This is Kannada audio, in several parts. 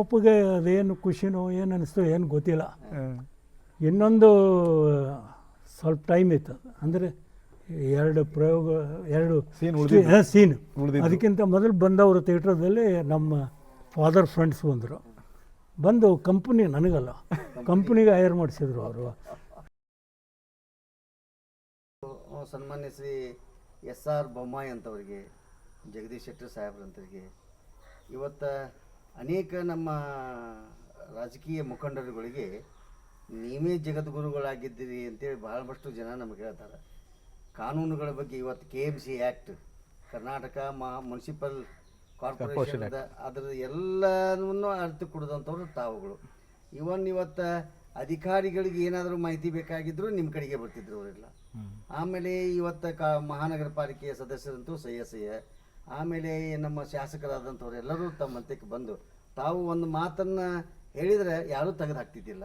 ಅಪ್ಪಗೆ ಅದೇನು ಖುಷಿನೋ ಏನು ಅನ್ನಿಸ್ತೋ ಏನು ಗೊತ್ತಿಲ್ಲ. ಇನ್ನೊಂದು ಸ್ವಲ್ಪ ಟೈಮ್ ಇತ್ತು, ಅಂದರೆ 2 ಪ್ರಯೋಗ 2 ಸೀನ್. ಅದಕ್ಕಿಂತ ಮೊದಲು ಬಂದವರು ಥಿಯೇಟ್ರದಲ್ಲಿ ನಮ್ಮ ಫಾದರ್ ಫ್ರೆಂಡ್ಸ್ ಬಂದು ಕಂಪ್ನಿ, ನನಗಲ್ಲ ಕಂಪ್ನಿಗೆ ಹೈರ್ ಮಾಡಿಸಿದ್ರು ಅವರು. ಸನ್ಮಾನ್ಯ ಶ್ರೀ SR ಬೊಮ್ಮಾಯಿ ಅಂತವರಿಗೆ, ಜಗದೀಶ್ ಶೆಟ್ಟರ್ ಸಾಹೇಬ್ರಂತವರಿಗೆ, ಇವತ್ತು ಅನೇಕ ನಮ್ಮ ರಾಜಕೀಯ ಮುಖಂಡರುಗಳಿಗೆ ನೀವೇ ಜಗದ್ಗುರುಗಳಾಗಿದ್ದೀರಿ ಅಂತೇಳಿ ಭಾಳಷ್ಟು ಜನ ನಮಗೆ ಹೇಳ್ತಾರೆ. ಕಾನೂನುಗಳ ಬಗ್ಗೆ ಇವತ್ತು KMC act, Karnataka municipal corporation, ಅದರ ಎಲ್ಲವನ್ನೂ ಅರ್ಥ ಕೊಡೋದಂಥವ್ರು ತಾವುಗಳು. ಇವತ್ತು ಅಧಿಕಾರಿಗಳಿಗೆ ಏನಾದರೂ ಮಾಹಿತಿ ಬೇಕಾಗಿದ್ದರೂ ನಿಮ್ಮ ಕಡೆಗೆ ಬರ್ತಿದ್ರು ಅವರೆಲ್ಲ. ಆಮೇಲೆ ಇವತ್ತು ಮಹಾನಗರ ಪಾಲಿಕೆಯ ಸದಸ್ಯರಂತೂ ಸಹ್ಯ, ಆಮೇಲೆ ನಮ್ಮ ಶಾಸಕರಾದಂಥವ್ರು ಎಲ್ಲರೂ ತಮ್ಮ ಹಂತಕ್ಕೆ ಬಂದು ತಾವು ಒಂದು ಮಾತನ್ನು ಹೇಳಿದರೆ ಯಾರೂ ತೆಗೆದು ಹಾಕ್ತಿದ್ದಿಲ್ಲ.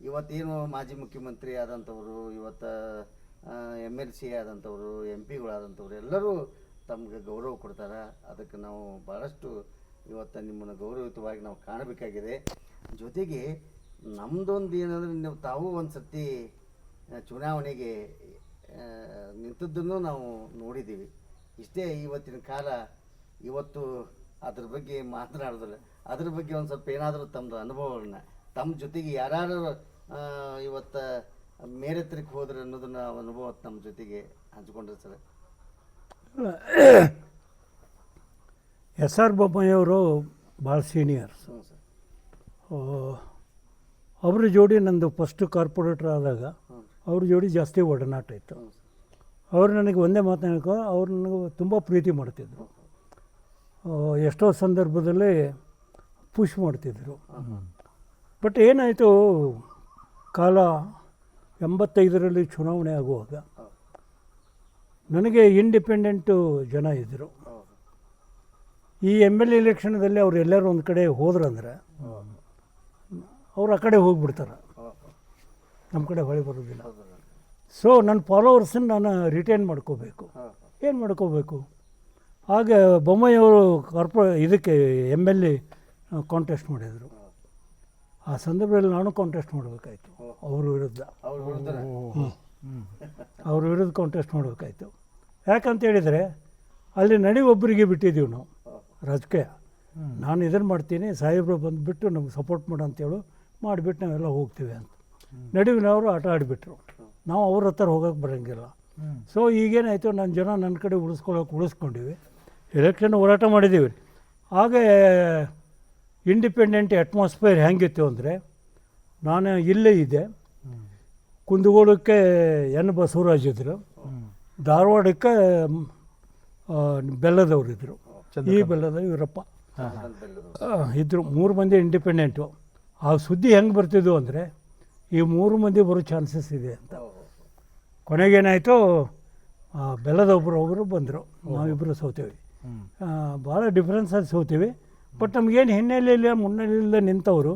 ಇವತ್ತೇನು ಮಾಜಿ ಮುಖ್ಯಮಂತ್ರಿ ಆದಂಥವರು, ಇವತ್ತು MLC ಆದಂಥವರು, MP ಗಳಾದಂಥವ್ರು ಎಲ್ಲರೂ ತಮಗೆ ಗೌರವ ಕೊಡ್ತಾರೆ. ಅದಕ್ಕೆ ನಾವು ಭಾಳಷ್ಟು ಇವತ್ತು ನಿಮ್ಮನ್ನು ಗೌರವಯುತವಾಗಿ ನಾವು ಕಾಣಬೇಕಾಗಿದೆ. ಜೊತೆಗೆ ನಮ್ಮದೊಂದು ಏನಂದರೆ ತಾವು ಒಂದು ಸರ್ತಿ ಚುನಾವಣೆಗೆ ನಿಂತದ್ದನ್ನು ನಾವು ನೋಡಿದ್ದೀವಿ. ಇಷ್ಟೇ ಇವತ್ತಿನ ಕಾಲ. ಇವತ್ತು ಅದ್ರ ಬಗ್ಗೆ ಮಾತನಾಡೋದಿಲ್ಲ. ಅದ್ರ ಬಗ್ಗೆ ಒಂದು ಸ್ವಲ್ಪ ಏನಾದರೂ ತಮ್ಮದು ಅನುಭವಗಳನ್ನ ತಮ್ಮ ಜೊತೆಗೆ ಯಾರು ಇವತ್ತು ಮೇರೆತ್ತರಕ್ಕೆ ಹೋದ್ರೆ ಅನ್ನೋದನ್ನ ಅನುಭವ ನಮ್ಮ ಜೊತೆಗೆ ಹಂಚ್ಕೊಂಡ್ರೆ ಸರ್. SR ಬೊಮ್ಮಾಯಿಯವರು ಭಾಳ ಸೀನಿಯರ್ಸ್. ಅವ್ರ ಜೋಡಿ ನಂದು ಫಸ್ಟ್ ಕಾರ್ಪೊರೇಟರ್ ಆದಾಗ ಅವ್ರ ಜೋಡಿ ಜಾಸ್ತಿ ಒಡನಾಟ ಇತ್ತು. ಅವ್ರು ನನಗೆ ಒಂದೇ ಮಾತನಾಡೋ, ಅವ್ರು ನನಗೆ ತುಂಬ ಪ್ರೀತಿ ಮಾಡ್ತಿದ್ರು. ಎಷ್ಟೋ ಸಂದರ್ಭದಲ್ಲಿ ಪುಷ್ ಮಾಡ್ತಿದ್ರು. ಬಟ್ ಏನಾಯಿತು, ಕಾಲ 85ರಲ್ಲಿ ಚುನಾವಣೆ ಆಗುವಾಗ ನನಗೆ ಇಂಡಿಪೆಂಡೆಂಟು ಜನ ಇದ್ದರು. ಈ MLA ಎಲೆಕ್ಷನ್ದಲ್ಲಿ ಅವ್ರು ಎಲ್ಲರೂ ಒಂದು ಕಡೆ ಹೋದ್ರಂದ್ರೆ ಅವ್ರು ಆ ಕಡೆ ಹೋಗಿಬಿಡ್ತಾರೆ, ನಮ್ಮ ಕಡೆ ಹೊಳೆ ಬರೋದಿಲ್ಲ. ಸೊ ನನ್ನ ಫಾಲೋವರ್ಸನ್ನು ನಾನು ರಿಟೈನ್ ಮಾಡ್ಕೋಬೇಕು. ಏನು ಮಾಡ್ಕೋಬೇಕು? ಆಗ ಬೊಮ್ಮಾಯಿಯವರು ಇದಕ್ಕೆ MLA ಕಾಂಟೆಸ್ಟ್ ಮಾಡಿದರು. ಆ ಸಂದರ್ಭದಲ್ಲಿ ನಾನು ಕಾಂಟೆಸ್ಟ್ ಮಾಡಬೇಕಾಯ್ತು ಅವ್ರ ವಿರುದ್ಧ. ಅವ್ರ ವಿರುದ್ಧ ಕಾಂಟೆಸ್ಟ್ ಮಾಡಬೇಕಾಯ್ತು. ಯಾಕಂತ ಹೇಳಿದರೆ ಅಲ್ಲಿ ಒಬ್ಬರಿಗೆ ಬಿಟ್ಟಿದ್ದೀವಿ ನಾವು ರಾಜಕೀಯ. ನಾನು ಇದನ್ನು ಮಾಡ್ತೀನಿ, ಸಾಹೇಬರು ಬಂದುಬಿಟ್ಟು ನಮ್ಗೆ ಸಪೋರ್ಟ್ ಮಾಡೋ ಅಂತೇಳು ಮಾಡಿಬಿಟ್ಟು ನಾವೆಲ್ಲ ಹೋಗ್ತೀವಿ ಅಂತ ನಡುವಿನವರು ಆಟ ಆಡಿಬಿಟ್ರು. ನಾವು ಅವ್ರ ಹತ್ರ ಹೋಗೋಕ್ಕೆ ಬರೋಂಗಿಲ್ಲ. ಸೊ ಈಗೇನಾಯಿತು, ನನ್ನ ಜನ ನನ್ನ ಕಡೆ ಉಳಿಸ್ಕೊಂಡಿವಿ. ಎಲೆಕ್ಷನ್ ಹೋರಾಟ ಮಾಡಿದ್ದೀವಿ. ಆಗ ಇಂಡಿಪೆಂಡೆಂಟ್ ಅಟ್ಮಾಸ್ಫಿಯರ್ ಹೆಂಗಿತ್ತು ಅಂದರೆ, ನಾನು ಇಲ್ಲೇ ಇದ್ದೆ, ಕುಂದಗೋಳಕ್ಕೆ N ಬಸವರಾಜ್ ಇದ್ದರು, ಧಾರವಾಡಕ್ಕೆ ಬೆಲ್ಲದವರಿದ್ದರು, ಈ ಬೆಲ್ಲದ ಇವರಪ್ಪ ಇದ್ದರು. 3 ಮಂದಿ ಇಂಡಿಪೆಂಡೆಂಟು. ಆ ಸುದ್ದಿ ಹೆಂಗೆ ಬರ್ತಿದ್ವು ಅಂದರೆ, ಈ 3 ಮಂದಿ ಬರೋ ಚಾನ್ಸಸ್ ಇದೆ ಅಂತ. ಕೊನೆಗೇನಾಯಿತು, ಬೆಲ್ಲದೊಬ್ಬರು ಬಂದರು, ನಾವಿಬ್ಬರು ಸೋತೀವಿ. ಭಾಳ ಡಿಫ್ರೆನ್ಸಲ್ಲಿ ಸೋತೀವಿ. ಬಟ್ ನಮಗೇನು ಹಿನ್ನೆಲೆಯಿಲ್ಲ ಮುನ್ನೆಲೆಯಿಲ್ಲ ನಿಂತವರು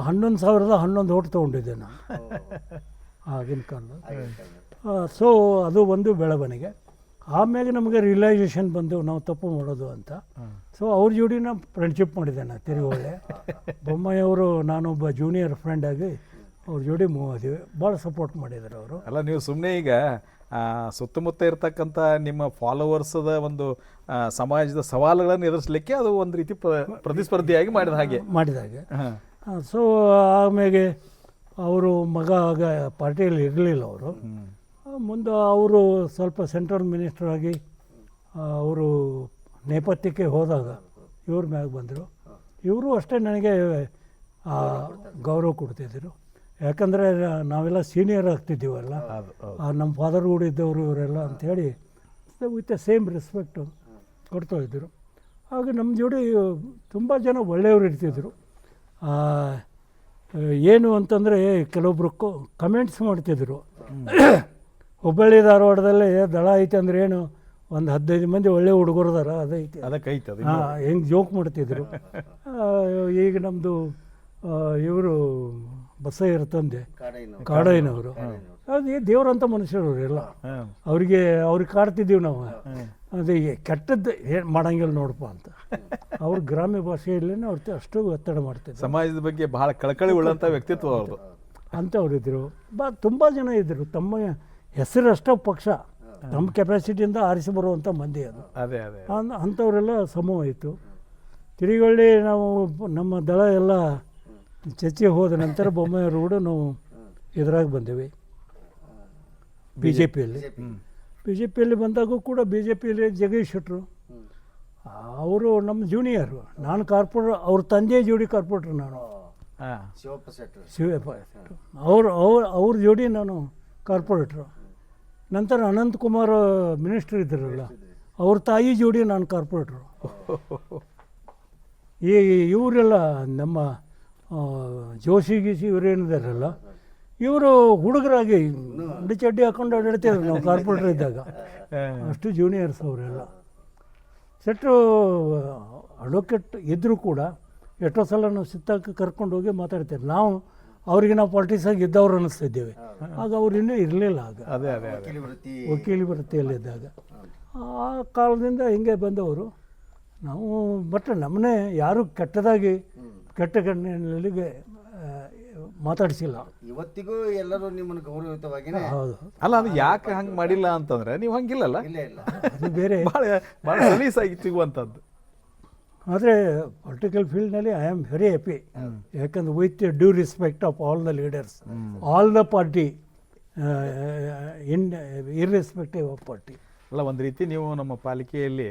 11,011 ಓಟ್ ತೊಗೊಂಡಿದ್ದೆ ನಾನು ಆಗಿನ ಕಾಲ. ಸೊ ಅದು ಒಂದು ಬೆಳವಣಿಗೆ. ಆಮೇಲೆ ನಮಗೆ ರಿಯಲೈಸೇಷನ್ ಬಂದು ನಾವು ತಪ್ಪು ಮಾಡೋದು ಅಂತ. ಸೊ ಅವ್ರ ಜೋಡಿ ನಾನು ಫ್ರೆಂಡ್ಶಿಪ್ ಮಾಡಿದ್ದೆ. ನಾನು ತಿರುಗೊಳ್ಳೆ ಬೊಮ್ಮಾಯಿಯವರು ನಾನೊಬ್ಬ ಜೂನಿಯರ್ ಫ್ರೆಂಡ್ ಆಗಿ ಅವ್ರ ಜೋಡಿ ಮೂವ್ ಆದಿವಿ. ಭಾಳ ಸಪೋರ್ಟ್ ಮಾಡಿದ್ದಾರೆ ಅವರು. ಅಲ್ಲ, ನೀವು ಸುಮ್ಮನೆ ಈಗ ಸುತ್ತಮುತ್ತ ಇರ್ತಕ್ಕಂಥ ನಿಮ್ಮ ಫಾಲೋವರ್ಸದ ಒಂದು ಸಮಾಜದ ಸವಾಲುಗಳನ್ನು ಎದುರಿಸಲಿಕ್ಕೆ ಅದು ಒಂದು ರೀತಿ ಪ್ರತಿಸ್ಪರ್ಧಿಯಾಗಿ ಮಾಡಿದ ಹಾಗೆ. ಸೊ ಆಮೇಲೆ ಅವರು ಮಗ ಆಗ ಪಾರ್ಟಿಯಲ್ಲಿ ಇರಲಿಲ್ಲ. ಅವರು ಮುಂದೆ ಅವರು ಸ್ವಲ್ಪ ಸೆಂಟ್ರಲ್ ಮಿನಿಸ್ಟರ್ ಆಗಿ ಅವರು ನೇಪಥ್ಯಕ್ಕೆ ಹೋದಾಗ ಇವ್ರ ಮ್ಯಾಗ ಬಂದರು. ಇವರು ಅಷ್ಟೇ ನನಗೆ ಗೌರವ ಕೊಡ್ತಿದ್ದರು. ಯಾಕಂದರೆ ನಾವೆಲ್ಲ ಸೀನಿಯರ್ ಆಗ್ತಿದ್ದೀವಲ್ಲ, ನಮ್ಮ ಫಾದರ್ ಕೂಡ ಇದ್ದವರು ಇವರೆಲ್ಲ ಅಂಥೇಳಿ ವಿತ್ ದ ಸೇಮ್ ರೆಸ್ಪೆಕ್ಟು ಕೊಡ್ತಾ ಇದ್ದರು. ಆಗ ನಮ್ಮ ಜೋಡಿ ತುಂಬ ಜನ ಒಳ್ಳೆಯವರು ಇರ್ತಿದ್ರು. ಏನು ಅಂತಂದರೆ ಕೆಲವೊಬ್ಬರು ಕಮೆಂಟ್ಸ್ ಮಾಡ್ತಿದ್ರು. ಹುಬ್ಬಳ್ಳಿ ಧಾರವಾಡದಲ್ಲಿ ದಳ ಐತೆ ಅಂದ್ರೆ ಏನು, ಒಂದು 15 ಮಂದಿ ಒಳ್ಳೆ ಹುಡುಗರದಾರ ಅದೈತೆ, ಹೆಂಗೆ ಜೋಕ್ ಮಾಡ್ತಿದ್ರು. ಈಗ ನಮ್ಮದು ಇವರು ಬಸಯ್ಯರ ತಂದೆ ಕಾಡಯ್ಯನವರು, ಅದು ದೇವ್ರಂಥ ಮನುಷ್ಯರು ಅವರೆಲ್ಲ. ಅವ್ರಿಗೆ ಕಾಡ್ತಿದ್ದೀವಿ ನಾವು. ಅದು ಕೆಟ್ಟದ್ದು ಏನು ಮಾಡಂಗಿಲ್ಲ ನೋಡಪ್ಪ ಅಂತ ಅವ್ರ ಗ್ರಾಮ್ಯ ಭಾಷೆಯಲ್ಲೇ ಅವ್ರು ಅಷ್ಟು ಒತ್ತಡ ಮಾಡ್ತಿದ್ರು. ಸಮಾಜದ ಬಗ್ಗೆ ಬಹಳ ಕಳಕಳಿ ಉಳ್ಳಂಥ ವ್ಯಕ್ತಿತ್ವ ಅವ್ರದ್ದು. ಅಂಥವ್ರಿದ್ದರು. ತುಂಬ ಜನ ಇದ್ದರು. ತಮ್ಮ ಹೆಸರಷ್ಟೇ ಪಕ್ಷ, ತಮ್ಮ ಕೆಪಾಸಿಟಿಯಿಂದ ಆರಿಸಿ ಬರುವಂಥ ಮಂದಿ ಅದು. ಅದೇ ಅದೇ ಅಂಥವರೆಲ್ಲ ಸಮವಾಯಿತು. ತಿರುಗಳ್ಳಿ ನಾವು ನಮ್ಮ ದಳ ಎಲ್ಲ ಚರ್ಚೆಗೆ ಹೋದ ನಂತರ ಬೊಮ್ಮಾಯಿಯವರು ಕೂಡ ನಾವು ಎದುರಾಗಿ ಬಂದೇವೆ ಬಿ ಜೆ ಪಿಯಲ್ಲಿ ಬಂದಾಗೂ ಕೂಡ ಬಿ ಜೆ ಪಿಯಲ್ಲಿ ಜಗದೀಶ್ ಶೆಟ್ಟರು ಅವರು ನಮ್ಮ ಜೂನಿಯರು. ನಾನು ಕಾರ್ಪೊರೇಟರ್, ಅವ್ರ ತಂದೆ ಜೋಡಿ ಕಾರ್ಪೊರೇಟ್ರು ನಾನು. ಶಿವಪ್ಪ ಶೆಟ್ಟರು. ಶಿವಪ್ಪ ಅವ್ರ ಜೋಡಿ ನಾನು ಕಾರ್ಪೊರೇಟ್ರು. ನಂತರ ಅನಂತಕುಮಾರ್ ಮಿನಿಸ್ಟರ್ ಇದ್ರಲ್ಲ, ಅವ್ರ ತಾಯಿ ಜೋಡಿ ನಾನು ಕಾರ್ಪೊರೇಟ್ರು. ಇವರೆಲ್ಲ ನಮ್ಮ ಜೋಶಿ ಗೀಸಿ ಇವರೇನಿದಾರಲ್ಲ, ಇವರು ಹುಡುಗರಾಗಿ ಚಡ್ಡಿ ಹಾಕೊಂಡು ಓಡಾಡ್ತಿದ್ರು ನಾವು ಕಾರ್ಪೊರೇಟರ್ ಇದ್ದಾಗ. ಅಷ್ಟು ಜೂನಿಯರ್ಸ್ ಅವರೆಲ್ಲ. ಶೆಟ್ಟರು ಅಡ್ವೊಕೇಟ್ ಇದ್ದರೂ ಕೂಡ ಎಷ್ಟೋ ಸಲ ನಾವು ಸಿತ್ತಾಕ ಕರ್ಕೊಂಡು ಹೋಗಿ ಮಾತಾಡ್ತೇವೆ. ನಾವು ಪಾಲಿಟಿಕ್ಸಾಗಿ ಇದ್ದವ್ರು ಅನ್ನಿಸ್ತಿದ್ದೇವೆ. ಆಗ ಅವ್ರು ಇನ್ನೂ ಇರಲಿಲ್ಲ. ಆಗ ವಕೀಲಿ ವೃತ್ತಿಯಲ್ಲಿದ್ದಾಗ ಆ ಕಾಲದಿಂದ ಹಿಂಗೆ ಬಂದವರು ನಾವು. ಬಟ್ ನಮ್ಮನ್ನೇ ಯಾರೂ ಕೆಟ್ಟದಾಗಿ ಕೆಟ್ಟ ಕಣ್ಣಿನಲ್ಲಿಗೆ ಮಾತಾಡಿಸಿಲ್ಲ. ಇವತ್ತಿಗೂ ಎಲ್ಲರೂ ನಿಮ್ಮನ್ನು ಗೌರವಯುತವಾಗಿಯೇ. ಹೌದು. ಅಲ್ಲ, ಅದು ಯಾಕೆ ಹಂಗೆ ಮಾಡಿಲ್ಲ ಅಂತಂದ್ರೆ ನೀವು ಹಂಗಿಲ್ಲಲ್ಲ, ಅದು ಬೇರೆ ಭಾಳ ಸಲೀಸಾಗಿ ಸಿಗುವಂಥದ್ದು. ಆದರೆ ಪೊಲಿಟಿಕಲ್ ಫೀಲ್ಡ್ನಲ್ಲಿ ಐ ಆಮ್ ವೆರಿ ಹ್ಯಾಪಿ. ಯಾಕಂದ್ರೆ with due respect of all the leaders, all the party, irrespective of party. ಅಲ್ಲ, ಒಂದು ರೀತಿ ನೀವು ನಮ್ಮ ಪಾಲಿಕೆಯಲ್ಲಿ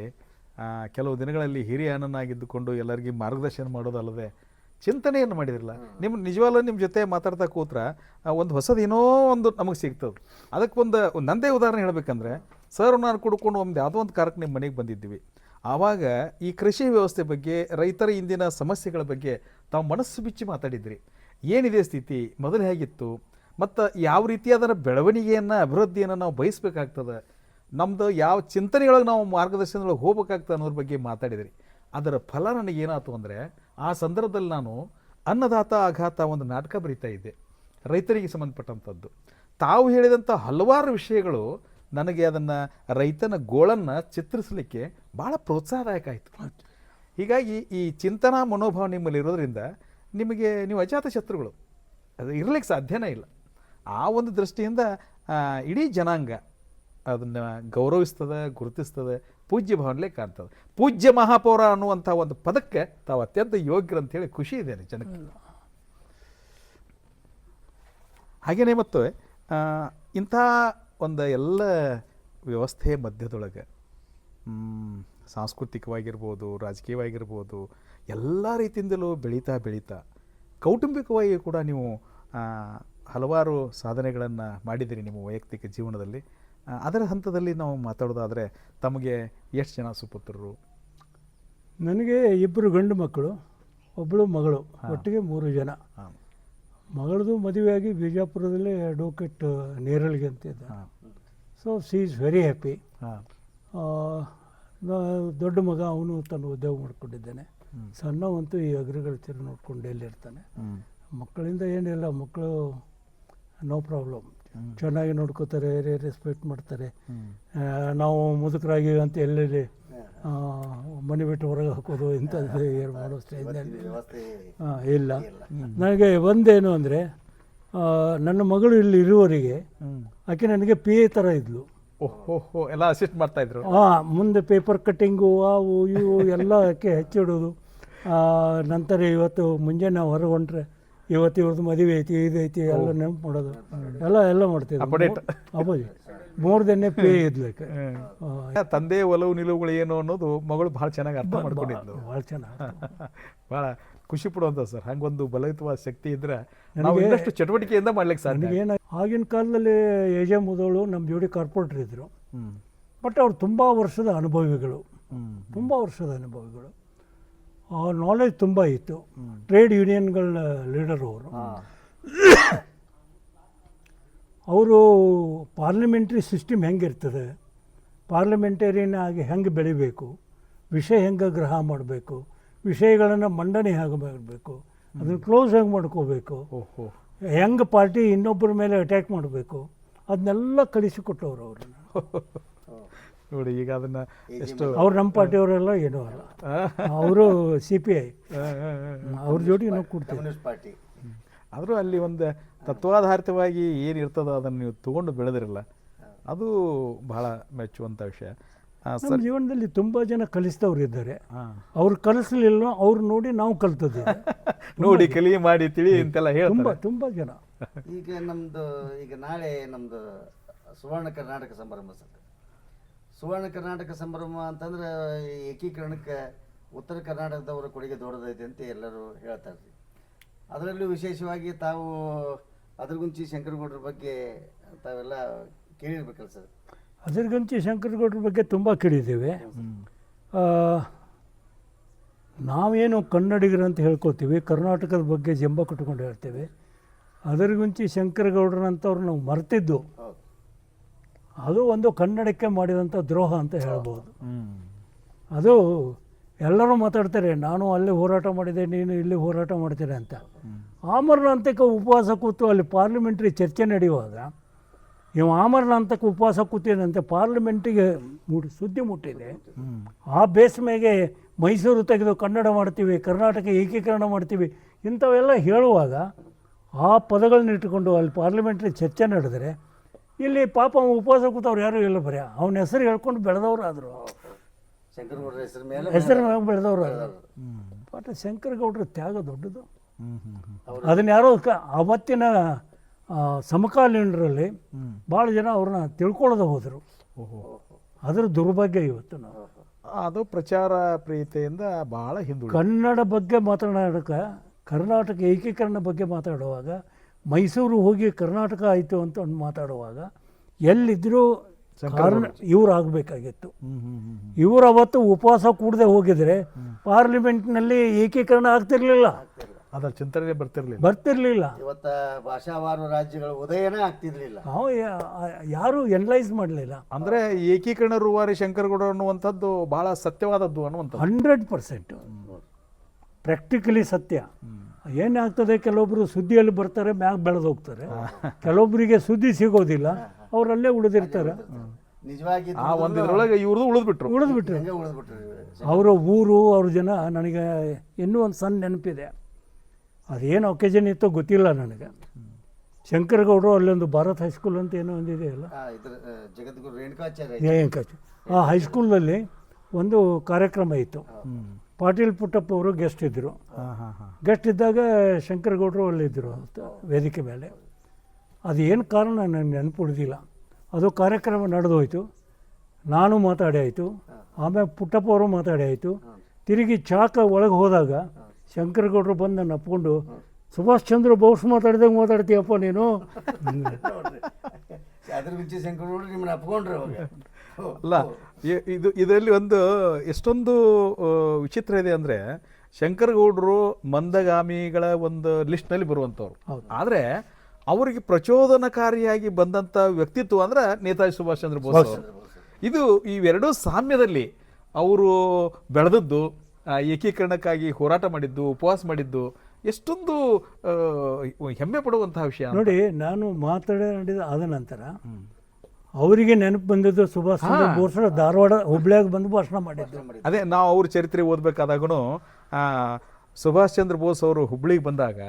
ಕೆಲವು ದಿನಗಳಲ್ಲಿ ಹಿರಿಯಣ್ಣನಾಗಿದ್ದುಕೊಂಡು ಎಲ್ಲರಿಗೂ ಮಾರ್ಗದರ್ಶನ ಮಾಡೋದಲ್ಲದೆ ಚಿಂತನೆಯನ್ನು ಮಾಡಿದ್ರಲ್ಲ. ನಿಮ್ಮ ನಿಜವಾಗ್ಲೂ ನಿಮ್ಮ ಜೊತೆ ಮಾತಾಡ್ತಾ ಕೂತ್ರ ಒಂದು ಹೊಸದು ಏನೋ ಒಂದು ನಮಗೆ ಸಿಗ್ತದೆ. ಅದಕ್ಕೊಂದು ನಂದೇ ಉದಾಹರಣೆ ಹೇಳಬೇಕಂದ್ರೆ, ಸರ್ ನಾನು ಕುಡ್ಕೊಂಡು ಯಾವುದೋ ಒಂದು ಕಾರ್ಯಕ್ಕೆ ನಿಮ್ಮ ಮನೆಗೆ ಬಂದಿದ್ದೀವಿ. ಆವಾಗ ಈ ಕೃಷಿ ವ್ಯವಸ್ಥೆ ಬಗ್ಗೆ, ರೈತರ ಇಂದಿನ ಸಮಸ್ಯೆಗಳ ಬಗ್ಗೆ ತಾವು ಮನಸ್ಸು ಬಿಚ್ಚಿ ಮಾತಾಡಿದ್ರಿ. ಏನಿದೆ ಸ್ಥಿತಿ, ಮೊದಲು ಹೇಗಿತ್ತು, ಮತ್ತು ಯಾವ ರೀತಿಯಾದ ಬೆಳವಣಿಗೆಯನ್ನು, ಅಭಿವೃದ್ಧಿಯನ್ನು ನಾವು ಬಯಸಬೇಕಾಗ್ತದೆ, ನಮ್ಮದು ಯಾವ ಚಿಂತನೆಯೊಳಗೆ ನಾವು ಮಾರ್ಗದರ್ಶನದೊಳಗೆ ಹೋಗ್ಬೇಕಾಗ್ತದೆ ಅನ್ನೋದ್ರ ಬಗ್ಗೆ ಮಾತಾಡಿದ್ರಿ. ಅದರ ಫಲ ನನಗೇನಾಯ್ತು ಅಂದರೆ, ಆ ಸಂದರ್ಭದಲ್ಲಿ ನಾನು ಅನ್ನದಾತ ಆಘಾತ ಒಂದು ನಾಟಕ ಬರೀತಾ ಇದ್ದೆ, ರೈತರಿಗೆ ಸಂಬಂಧಪಟ್ಟಂಥದ್ದು. ತಾವು ಹೇಳಿದಂಥ ಹಲವಾರು ವಿಷಯಗಳು ನನಗೆ ಅದನ್ನು ರೈತನ ಗೋಳನ್ನು ಚಿತ್ರಿಸಲಿಕ್ಕೆ ಭಾಳ ಪ್ರೋತ್ಸಾಹದಾಯಕ ಆಯಿತು. ಹೀಗಾಗಿ ಈ ಚಿಂತನಾ ಮನೋಭಾವ ನಿಮ್ಮಲ್ಲಿ ಇರೋದ್ರಿಂದ ನೀವು ಅಜಾತ ಶತ್ರುಗಳು, ಅದು ಇರಲಿಕ್ಕೆ ಸಾಧ್ಯನೇ ಇಲ್ಲ. ಆ ಒಂದು ದೃಷ್ಟಿಯಿಂದ ಇಡೀ ಜನಾಂಗ ಅದನ್ನು ಗೌರವಿಸ್ತದೆ, ಗುರುತಿಸ್ತದೆ, ಪೂಜ್ಯ ಭಾವನೆ ಕಾಣ್ತದೆ. ಪೂಜ್ಯ ಮಹಾಪೌರ ಅನ್ನುವಂಥ ಒಂದು ಪದಕ್ಕೆ ತಾವು ಅತ್ಯಂತ ಯೋಗ್ಯರಂತೇಳಿ ಖುಷಿ ಇದೆ ಜನಕ್ಕೆ. ಹಾಗೆಯೇ ಮತ್ತು ಇಂಥ ಒಂದು ಎಲ್ಲ ವ್ಯವಸ್ಥೆಯ ಮಧ್ಯದೊಳಗೆ ಸಾಂಸ್ಕೃತಿಕವಾಗಿರ್ಬೋದು, ರಾಜಕೀಯವಾಗಿರ್ಬೋದು, ಎಲ್ಲ ರೀತಿಯಿಂದಲೂ ಬೆಳೀತಾ ಕೌಟುಂಬಿಕವಾಗಿ ಕೂಡ ನೀವು ಹಲವಾರು ಸಾಧನೆಗಳನ್ನು ಮಾಡಿದಿರಿ ನಿಮ್ಮ ವೈಯಕ್ತಿಕ ಜೀವನದಲ್ಲಿ. ಅದರ ಹಂತದಲ್ಲಿ ನಾವು ಮಾತಾಡೋದಾದರೆ ತಮಗೆ ಎಷ್ಟು ಜನ ಸುಪುತ್ರರು? ನನಗೆ 2 ಗಂಡು ಮಕ್ಕಳು, ಒಬ್ಬಳು ಮಗಳು, ಒಟ್ಟಿಗೆ 3 ಜನ. ಮಗಳದು ಮದುವೆಯಾಗಿ ಬಿಜಾಪುರದಲ್ಲಿ ಅಡ್ವೊಕೇಟ್ ನೇರಳಿಗೆ ಅಂತಿದ್ದ. So she is very happy. ದೊಡ್ಡ ಮಗ ಅವನು ತನ್ನ ಉದ್ಯೋಗ ಮಾಡ್ಕೊಂಡಿದ್ದಾನೆ. ಸಣ್ಣವಂತೂ ಈ ಅಗ್ರಿಕಲ್ಚರ್ ನೋಡ್ಕೊಂಡು ಎಲ್ಲಿರ್ತಾನೆ. ಮಕ್ಕಳಿಂದ ಏನಿಲ್ಲ, ಮಕ್ಕಳು ನೋ ಪ್ರಾಬ್ಲಮ್, ಚೆನ್ನಾಗಿ ನೋಡ್ಕೋತಾರೆ, ರೆಸ್ಪೆಕ್ಟ್ ಮಾಡ್ತಾರೆ. ನಾವು ಮುದುಕರಾಗಿ ಅಂತ ಎಲ್ಲೆಲ್ಲಿ ಮನೆ ಬಿಟ್ಟು ಹೊರಗೆ ಹಾಕೋದು ಇಂಥದ್ದು ಏನು ಮಾಡೋ ಸ್ಟೇಜ್ನಲ್ಲಿ ಇಲ್ಲ. ನನಗೆ ಒಂದೇನು ಅಂದರೆ, ನನ್ನ ಮಗಳು ಇಲ್ಲಿ ಇರುವವರೆಗೆ ಆಕೆ ನನಗೆ ಪಿ ಎ ಥರ ಇದ್ಲು. ಓಹೋ, ಎಲ್ಲ ಅಸಿಸ್ಟ್ ಮಾಡ್ತಾಯಿದ್ರು. ಮುಂದೆ ಪೇಪರ್ ಕಟ್ಟಿಂಗು ಅವು ಇವು ಎಲ್ಲ ಆಕೆ ಹಚ್ಚಿಡೋದು. ನಂತರ ಇವತ್ತು ಮುಂಜಾನೆ ನಾವು ಹೊರಗೆ ಹೊಂಟ್ರೆ ಇವತ್ತು ಇವ್ರದ್ದು ಮದುವೆ ಐತಿ, ಇದೈತಿ ಎಲ್ಲ ನೆನಪು ಮಾಡೋದು, ಎಲ್ಲ ಮಾಡ್ತಿದ್ದೆ. Opposite more than a pay ಇದ್ಲಿಕ್ಕೆ. ತಂದೆ ಒಲವು ನಿಲುವುಗಳು ಏನು ಅನ್ನೋದು ಮಗಳು ಭಾಳ ಚೆನ್ನಾಗಿ ಅರ್ಥ ಮಾಡ್ಕೊಂಡಿದ್ಲು. ಭಾಳ ಚೆನ್ನಾಗಿ, ಭಾಳ ಖುಷಿ ಪಡುವಂಥ ಸರ್. ಹಂಗೊಂದು ಬಲಯುತವಾದ ಶಕ್ತಿ ಇದ್ರೆ ನಾವು ಇನ್ನಷ್ಟು ಚಟುವಟಿಕೆಯಿಂದ ಮಾಡ್ಲಿಕ್ಕೆ ಸಾಧ್ಯ. ನನಗೇನು ಆಗಿನ ಕಾಲದಲ್ಲಿ ಎಜೆ ಮುದೋಳು ನಮ್ಮ ಜೋಡಿ ಕಾರ್ಪೊರೇಟರ್ ಇದ್ದರು. ಬಟ್ ಅವ್ರು ತುಂಬ ವರ್ಷದ ಅನುಭವಿಗಳು. ಆ ನಾಲೆಜ್ ತುಂಬ ಇತ್ತು. ಟ್ರೇಡ್ ಯೂನಿಯನ್ಗಳ ಲೀಡರ್ ಅವರು ಪಾರ್ಲಿಮೆಂಟ್ರಿ ಸಿಸ್ಟಮ್ ಹೆಂಗಿರ್ತದೆ, ಪಾರ್ಲಿಮೆಂಟೇರಿಯನ್ ಆಗಿ ಹೆಂಗೆ ಬೆಳಿಬೇಕು, ವಿಷಯ ಹೆಂಗೆ ಗ್ರಹ ಮಾಡಬೇಕು, ವಿಷಯಗಳನ್ನು ಮಂಡನೆ ಹೇಗೆ ಮಾಡಬೇಕು, ಅದನ್ನು ಕ್ಲೋಸ್ ಹೆಂಗೆ ಮಾಡ್ಕೋಬೇಕು, ಹೆಂಗೆ ಪಾರ್ಟಿ ಇನ್ನೊಬ್ಬರ ಮೇಲೆ ಅಟ್ಯಾಕ್ ಮಾಡಬೇಕು, ಅದನ್ನೆಲ್ಲ ಕಲಿಸಿಕೊಟ್ಟವ್ರು ಅವರು. ನೋಡಿ ಈಗ ಅದನ್ನ ಎಷ್ಟು ಅವ್ರು ನಮ್ಮ ಪಾರ್ಟಿಯವರೆಲ್ಲ ಏನೂ ಅಲ್ಲ, ಅವರು CPI, ಅವ್ರ ಜೋಡಿ ನಾವು ಕೊಡ್ತೀವಿ. Communist party. ಆದರೂ ಅಲ್ಲಿ ಒಂದು ತತ್ವಾಧಾರಿತವಾಗಿ ಏನು ಇರ್ತದೋ ಅದನ್ನು ನೀವು ತೊಗೊಂಡು ಬೆಳೆದಿರಲ್ಲ, ಅದು ಬಹಳ ಮೆಚ್ಚುವಂಥ ವಿಷಯ. ನಮ್ಮ ಜೀವನದಲ್ಲಿ ತುಂಬ ಜನ ಕಲಿಸಿದವ್ರು ಇದ್ದಾರೆ. ಹಾಂ, ಅವ್ರು ಕಲಿಸ್ಲಿಲ್ಲ, ಅವ್ರು ನೋಡಿ ನಾವು ಕಲ್ತದ್ದು. ನೋಡಿ ಕಲಿ ಮಾಡಿ ತಿಳಿ ಅಂತೆಲ್ಲ ತುಂಬ ಹೇಳ್ತಾರೆ. ತುಂಬ ಜನ. ಈಗ ನಾಳೆ ನಮ್ಮದು ಸುವರ್ಣ ಕರ್ನಾಟಕ ಸಂಭ್ರಮ ಸರ್. ಸುವರ್ಣ ಕರ್ನಾಟಕ ಸಂಭ್ರಮ ಅಂತಂದ್ರೆ ಏಕೀಕರಣಕ್ಕೆ ಉತ್ತರ ಕರ್ನಾಟಕದವರ ಕೊಡುಗೆ ದೊಡ್ಡದೈತೆ ಅಂತ ಎಲ್ಲರೂ ಹೇಳ್ತಾರೆ ರೀ. ಅದರಲ್ಲೂ ವಿಶೇಷವಾಗಿ ತಾವು ಅದರಗುಂಚಿ ಶಂಕರಗೌಡರ ಬಗ್ಗೆ ತಾವೆಲ್ಲ ಕೇಳಿರ್ಬೇಕಲ್ಲ ಸರ್. ಅದರಗಂಚಿ ಶಂಕರಗೌಡರ ಬಗ್ಗೆ ತುಂಬ ಕೇಳಿದ್ದೇವೆ. ನಾವೇನು ಕನ್ನಡಿಗರು ಅಂತ ಹೇಳ್ಕೊತೀವಿ, ಕರ್ನಾಟಕದ ಬಗ್ಗೆ ಜಂಬ ಕಟ್ಕೊಂಡು ಹೇಳ್ತೇವೆ. ಅದರಗುಂಚಿ ಶಂಕರಗೌಡರಂಥವ್ರು ನಾವು ಮರ್ತಿದ್ದು, ಅದು ಒಂದು ಕನ್ನಡಕ್ಕೆ ಮಾಡಿದಂಥ ದ್ರೋಹ ಅಂತ ಹೇಳ್ಬೋದು. ಅದು ಎಲ್ಲರೂ ಮಾತಾಡ್ತಾರೆ, ನಾನು ಅಲ್ಲಿ ಹೋರಾಟ ಮಾಡಿದೆ, ನೀನು ಇಲ್ಲಿ ಹೋರಾಟ ಮಾಡ್ತೀರ ಅಂತ. ಆಮರಣಾಂತಕ್ಕೆ ಉಪವಾಸ ಕೂತು ಅಲ್ಲಿ ಪಾರ್ಲಿಮೆಂಟ್ರಿ ಚರ್ಚೆ ನಡೆಯುವಾಗ ಇವು ಆಮರಣಾಂತಕ್ಕೆ ಉಪವಾಸ ಕೂತಿದಂತೆ ಪಾರ್ಲಿಮೆಂಟಿಗೆ ಸುದ್ದಿ ಮುಟ್ಟಿದೆ. ಆ ಬೇಸ್ ಮೇಲೆ ಮೈಸೂರು ತೆಗೆದು ಕನ್ನಡ ಮಾಡ್ತೀವಿ, ಕರ್ನಾಟಕ ಏಕೀಕರಣ ಮಾಡ್ತೀವಿ ಇಂಥವೆಲ್ಲ ಹೇಳುವಾಗ ಆ ಪದಗಳನ್ನ ಇಟ್ಟುಕೊಂಡು ಅಲ್ಲಿ ಪಾರ್ಲಿಮೆಂಟ್ರಿ ಚರ್ಚೆ ನಡೆದರೆ ಇಲ್ಲಿ ಪಾಪ ಉಪವಾಸ ಕೂತವ್ರು ಯಾರೂ ಇಲ್ಲ, ಬರೀ ಅವನ ಹೆಸರು ಹೇಳ್ಕೊಂಡು ಬೆಳೆದವ್ರು ಆದರು, ಶಂಕರಗೌಡರ ಹೆಸರು ಮೇಲೆ ಬೆಳೆದವ್ರು ಆದರು. ಬಟ್ ಶಂಕರಗೌಡರ ತ್ಯಾಗ ದೊಡ್ಡದು. ಅದನ್ನ ಯಾರೋ ಅವತ್ತಿನ ಸಮಕಾಲೀನರಲ್ಲಿ ಭಾಳ ಜನ ಅವ್ರನ್ನ ತಿಳ್ಕೊಳ್ಳೋದು ಹೋದರು. ಅದರ ದುರ್ಭಾಗ್ಯ ಇವತ್ತು. ನಾವು ಅದು ಪ್ರಚಾರ ಪ್ರೀತಿಯಿಂದ ಬಹಳ ಹಿಂದೆ ಕನ್ನಡ ಬಗ್ಗೆ ಮಾತನಾಡೋಕೆ, ಕರ್ನಾಟಕ ಏಕೀಕರಣ ಬಗ್ಗೆ ಮಾತಾಡುವಾಗ, ಮೈಸೂರು ಹೋಗಿ ಕರ್ನಾಟಕ ಆಯಿತು ಅಂತ ಒಂದು ಮಾತಾಡುವಾಗ ಎಲ್ಲಿದ್ದರೂ ಕಾರಣ ಇವ್ರು ಆಗಬೇಕಾಗಿತ್ತು. ಇವರು ಅವತ್ತು ಉಪವಾಸ ಕೂಡದೆ ಹೋಗಿದ್ರೆ ಪಾರ್ಲಿಮೆಂಟ್ನಲ್ಲಿ ಏಕೀಕರಣ ಆಗ್ತಿರ್ಲಿಲ್ಲ, ಅದರ ಚಿಂತನೆ ಬರ್ತಿರ್ಲಿಲ್ಲ. ಇವತ್ತ ಭಾಷಾವಾರು ರಾಜ್ಯಗಳ ಉದಯನ ಆಗ್ತಿರ್ಲಿಲ್ಲ. ನಾವು ಯಾರು ಎನಲೈಸ್ ಮಾಡಲಿಲ್ಲ. ಅಂದ್ರೆ ಏಕೀಕರಣ ರೂವಾರಿ ಶಂಕರಗೌಡ ಅನ್ನುವಂಥದ್ದು ಬಹಳ ಸತ್ಯವಾದದ್ದು ಅನ್ನುವಂಥದ್ದು 100% ಪ್ರಾಕ್ಟಿಕಲಿ ಸತ್ಯ. ಏನಾಗ್ತದೆ, ಕೆಲವೊಬ್ರು ಸುದ್ದಿಯಲ್ಲಿ ಬರ್ತಾರೆ, ಮ್ಯಾಗ ಬೆಳೆದು ಹೋಗ್ತಾರೆ, ಕೆಲವೊಬ್ಬರಿಗೆ ಸುದ್ದಿ ಸಿಗೋದಿಲ್ಲ, ಅವರಲ್ಲೇ ಉಳಿದಿರ್ತಾರೆ. ನಿಜವಾಗಿ ಆ ಒಂದಿದ್ರೊಳಗೆ ಇವ್ರದ್ದು ಉಳಿದ್ಬಿಟ್ರು. ಅವರ ಊರು, ಅವ್ರ ಜನ. ನನಗೆ ಇನ್ನೂ ಒಂದು ಸಣ್ಣ ನೆನಪಿದೆ, ಅದೇನು ಒಕೇಜನ್ ಇತ್ತೋ ಗೊತ್ತಿಲ್ಲ ನನಗೆ. ಶಂಕರಗೌಡರು ಅಲ್ಲೊಂದು ಭಾರತ್ ಹೈಸ್ಕೂಲ್ ಅಂತ ಏನೋ ಒಂದಿದೆ ಅಲ್ಲ, ಜಗದ್ಗುರು ರೇಣುಕಾಚಾರ್ಯ, ಆ ಹೈಸ್ಕೂಲಲ್ಲಿ ಒಂದು ಕಾರ್ಯಕ್ರಮ ಇತ್ತು. ಪಾಟೀಲ್ ಪುಟ್ಟಪ್ಪ ಅವರು ಗೆಸ್ಟ್ ಇದ್ದರು. ಗೆಸ್ಟ್ ಇದ್ದಾಗ ಶಂಕರಗೌಡರು ಅಲ್ಲಿದ್ದರು ವೇದಿಕೆ ಮೇಲೆ. ಅದೇನು ಕಾರಣ ನನಗೆ ನೆನಪು ಉಳಿದಿಲ್ಲ. ಅದು ಕಾರ್ಯಕ್ರಮ ನಡೆದೋಯ್ತು, ನಾನು ಮಾತಾಡಿ ಆಯಿತು, ಆಮೇಲೆ ಪುಟ್ಟಪ್ಪ ಅವರು ಮಾತಾಡಿ ಆಯಿತು. ತಿರುಗಿ ಚಾಕ ಒಳಗೆ ಹೋದಾಗ ಶಂಕರಗೌಡರು ಬಂದು ನನ್ನ ಅಪ್ಕೊಂಡು, ಸುಭಾಷ್ ಚಂದ್ರ ಬೋಸ್ ಮಾತಾಡಿದಾಗ ಮಾತಾಡ್ತೀಯಪ್ಪ ನೀನು. ಶಂಕರಗೌಡರು ನಿಮ್ಮನ್ನ ಅಪ್ಕೊಂಡ್ರು ಅಲ್ಲ. ಇದರಲ್ಲಿ ಒಂದು ಎಷ್ಟೊಂದು ವಿಚಿತ್ರ ಇದೆ ಅಂದರೆ, ಶಂಕರಗೌಡರು ಮಂದಗಾಮಿಗಳ ಒಂದು ಲಿಸ್ಟ್ನಲ್ಲಿ ಬರುವಂಥವ್ರು. ಆದರೆ ಅವರಿಗೆ ಪ್ರಚೋದನಕಾರಿಯಾಗಿ ಬಂದಂಥ ವ್ಯಕ್ತಿತ್ವ ಅಂದ್ರೆ ನೇತಾಜಿ ಸುಭಾಷ್ ಚಂದ್ರ ಬೋಸ್ ಅವರು. ಇದು ಇವೆರಡೂ ಸಾಮ್ಯದಲ್ಲಿ ಅವರು ಬೆಳೆದದ್ದು, ಏಕೀಕರಣಕ್ಕಾಗಿ ಹೋರಾಟ ಮಾಡಿದ್ದು, ಉಪವಾಸ ಮಾಡಿದ್ದು ಎಷ್ಟೊಂದು ಹೆಮ್ಮೆ ಪಡುವಂತಹ ವಿಷಯ. ನೋಡಿ, ನಾನು ಮಾತಾಡಿದ ಆದ ನಂತರ ಅವರಿಗೆ ನೆನಪು ಬಂದಿದ್ದು ಸುಭಾಷ್ ಚಂದ್ರ ಬೋಸ್ ಧಾರವಾಡ ಹುಬ್ಳ್ಯಾಗ ಬಂದು ಭಾಷಣ ಮಾಡಿದ್ದು. ಅದೇ ನಾವು ಅವ್ರ ಚರಿತ್ರೆ ಓದಬೇಕಾದಾಗೂ ಸುಭಾಷ್ ಚಂದ್ರ ಬೋಸ್ ಅವರು ಹುಬ್ಳಿಗೆ ಬಂದಾಗ